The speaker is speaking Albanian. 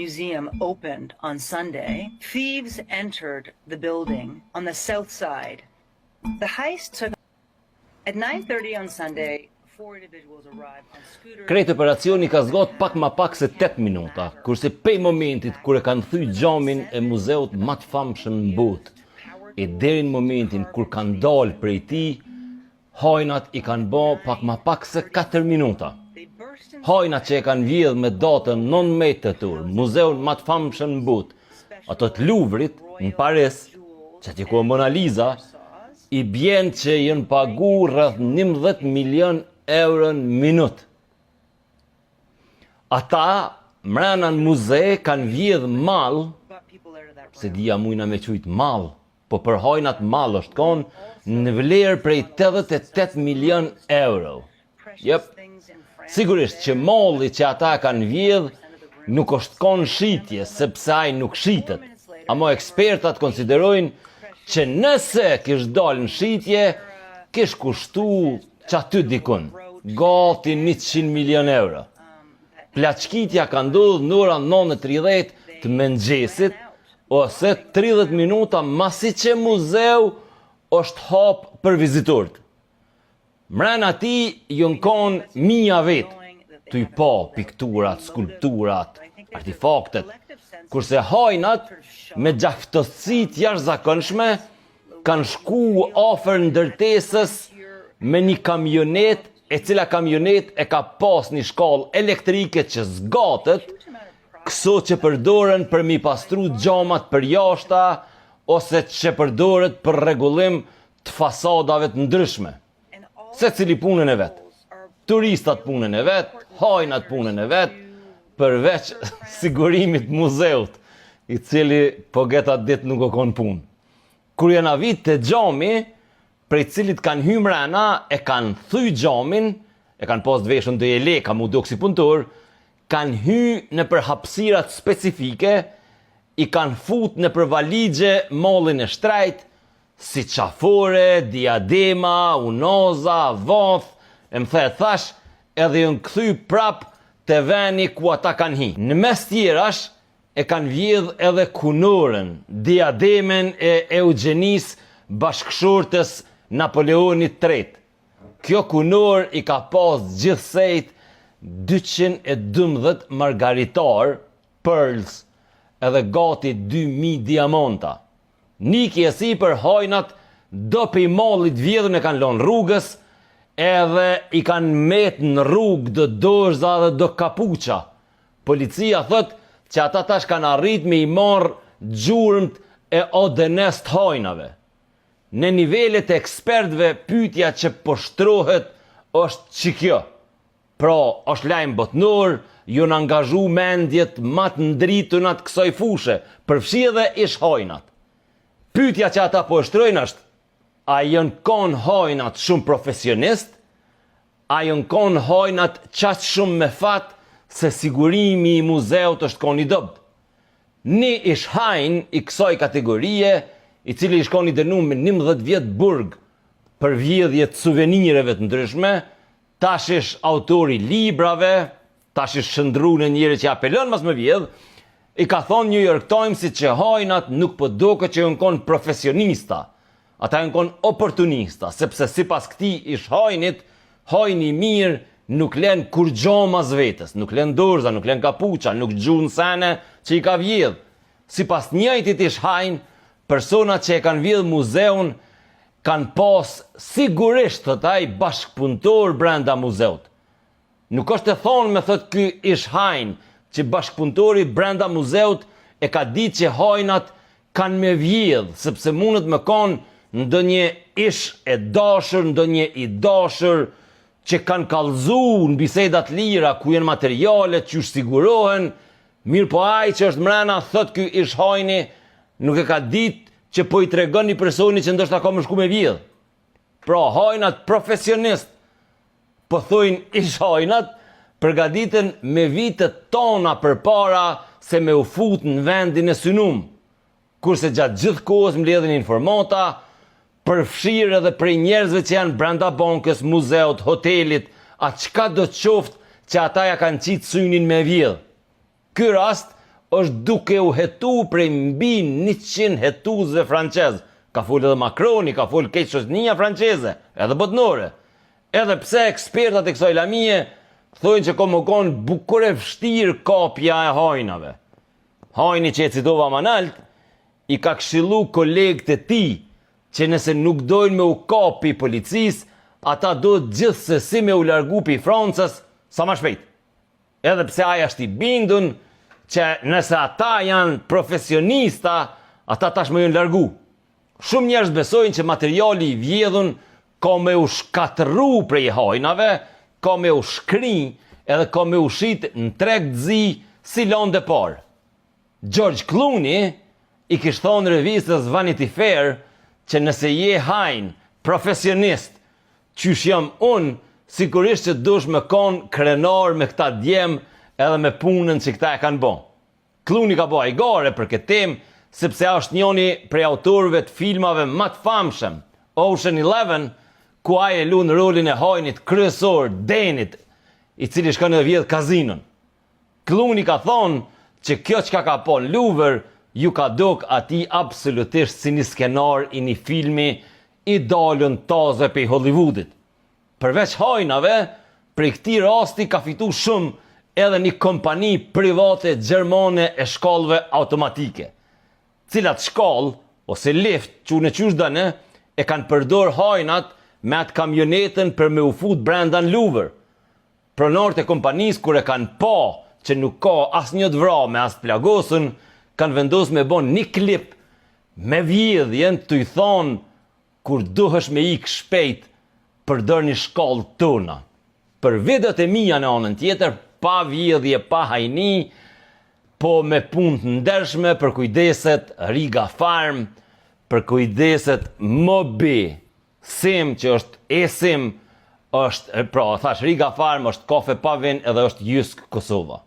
Museum opened on Sunday, thieves entered the building on the south side. The heist took at 9:30 on Sunday. Four individuals arrived on scooters. Krejt operacioni ka zgjat pak ma pak se 8 minuta, kurse pej momentit kur e kanë thyr gjamin e muzeut më të famshëm në botë, e deri në momentin kur kanë dalë prej tij, hajnat i kanë bë pak ma pak se 4 minuta. Hajnat që e kanë vjedh me datën 19 tetor, muzeun më të famshëm në botë, ato të Louvrit në Paris, që ti ku Mona Lisa, i bjen që janë pagu rreth 11 milion euro në minut. Ata mrena në muze kanë vjedh mall, se dia mujna me qujt mall, po për hajnat mall është konë në vlerë prej 88 milion euro. Jep, sigurisht që malli që ata kanë vjedh nuk është konë shitje, sepse ai nuk shitet, amo ekspertat konsiderojnë që nëse kish dalë në shitje, kish kushtu që aty dikun, gati 100 milion euro. Plaçkitja ka ndodhur në orën 9:30 të mëngjesit, ose 30 minuta masi që muzeu është hap për vizitorët. Mrena ti jon konë mija vetë, të i pa pikturat, skulpturat, artefaktet, kurse hajnat me gjaftësit jashtëzakonshme kanë shku afër ndërtesës me një kamionet, e cila kamionet e ka pas një shkallë elektrike që zgatet, këso që përdoren për mi pastru gjamat për jashta, ose që përdoret për rregullim të fasadave të ndryshme. Se cili punën e vetë. Turistat punën e vetë, hajnat punën e vetë, përveç sigurimit muzeut, i cili po geta ditë nuk o konë punë. Kur janë avit të gjami, prej cilit kanë hy mrena, e kanë thy gjamin, e kanë pas të veshën të leka mu do kësi punëtor, kanë hy në për hapsirat specifike, i kanë fut në për valigje mallin e shtrejt, si qafore, diadema, unoza, vath, e më the thash, edhe jënë këthy prap të veni ku ata kanë hi. Në mes tjerash, e kanë vjedh edhe kunorën, diademen e Eugenis bashkëshortës Napoleonit III. Kjo kunor i ka pas gjithsejt 212 margaritar, pearls, edhe gati 2000 diamanta. Niki e si për hajnat do pe i mallit vjedhën e kanë lonë rrugës, edhe i kanë met në rrugë do dorza dhe do kapuqa. Policia thot që ata tash kanë arrit me i marrë gjurëmt e odenes të hajnave. Në nivellet e ekspertve pyetja që poshtrohet është që kjo. Pra, është lajm botnor, ju në angazhu mendjet matë ndritunat kësoj fushe, përfshi edhe ish hajnat. Pyetja që ata poshtrojnë është, a jënë konë hajnat shumë profesionist, a jënë konë hajnat qatë shumë me fatë se sigurimi i muzeut është konë i dobët. Një ish hajn i kësoj kategorie, i cili ish konë i dënu me 11 vjetë burg për vjedhje të suvenireve të ndryshme, tash ish autori librave, tash ish shëndru në njëri që apelon mas më vjedh, i ka thonë New York Times që hajnat nuk po doke që jënë konë profesionista, ata jënë konë oportunista, sepse si pas këti ish hajnit, hajni mirë nuk len kur gjomas vetës, nuk len dorza, nuk len kapuqa, nuk gjun sene që i ka vjedh. Si pas njëjtit ish hajn, personat që e kanë vjedh muzeun kanë pas sigurisht të taj bashkëpunëtor brenda muzeut. Nuk është e thonë me thot ky ish hajn, që bashkëpunëtori brenda muzeut e ka ditë që hajnat kanë me vjedh, sepse mundet me konë ndonjë ish e dashur, ndonjë i dashur, që kanë kallëzu në bisedat lira ku jenë materiale që sigurohen, mirë po ai që është mrena thot ky ish hajni nuk e ka ditë që po i tregon një personi që ndoshta ka më shku me vjedh. Pra hajnat profesionist, po thojnë ish hajnat, përgatiten me vitet tona përpara se me u fut në vendin e synum, kurse gjatë gjithë kohës mbledhin informata, përfshirë edhe prej njerëzve që janë brenda bankës, muzeut, hotelit, a çka do të qoftë që ata ja kanë qitë synin me vjedh. Ky rast është duke u hetu prej mbi 100 hetuzve francez. Ka full edhe Macroni, ka full keq shoqënia franceze, edhe botnore. Edhe pse ekspertat e kësaj lamie thojnë që më kon bukur e vështirë kapja e hajnave. Hajni që e citova më nalt, i ka këshillu kolegët e tij që nëse nuk dojnë me u kapi policisë, ata do gjithsesi me u largu pi Francës sa më shpejt. Edhe pse ai është i bindun që nëse ata janë profesionista, ata tashmë janë largu. Shumë njerëz besojnë që materiali i vjedhun ka me u shkatërru prej hajnave, ka me u shkri edhe ka me u shit në tregtëzi si lande parë. George Clooney i kishte thonë revistës Vanity Fair që nëse je hajn, profesionist, qysh jam unë, sigurisht që dush me kon krenar me këta djem edhe me punën që këta e kanë bon. Clooney ka bo i gare për këtë temë, sepse është njëri prej autorëve të filmave më të famshëm, Ocean 11, ku ai e lun rolin e hajnit kryesor, Denit, i cili shkon në vjedh kazinon. Clooney ka thonë që kjo çka ka po në Louvre ju ka dok ati absolutisht si një skenar i një filmi i dalën taze pe Hollywoodit. Përveç hajnave, prej këtij rasti ka fitu shumë edhe një kompani private gjermane e shkallëve automatike, cilat shkallë ose lift që në qysh dëne e kanë përdor hajnat me atë kamionetën për me u fut brenda në Louvre. Pronarët e kompanisë kur e kanë pa që nuk ka asnjë të vrarë me as të plagosën, kanë vendosur me bon një klip me vjedhjen të i thonë kur duhesh me ik shpejt përdor një shkallë tona. Për videot e mia në anën tjetër, pa vjedhje, pa hajni, po me punë të ndershme për kujdeset Riga Farm, për kujdeset Mobi, Sim që është e-sim, është, pra thash Riga Farm, është Kafe Pavin edhe është Jysk Kosova.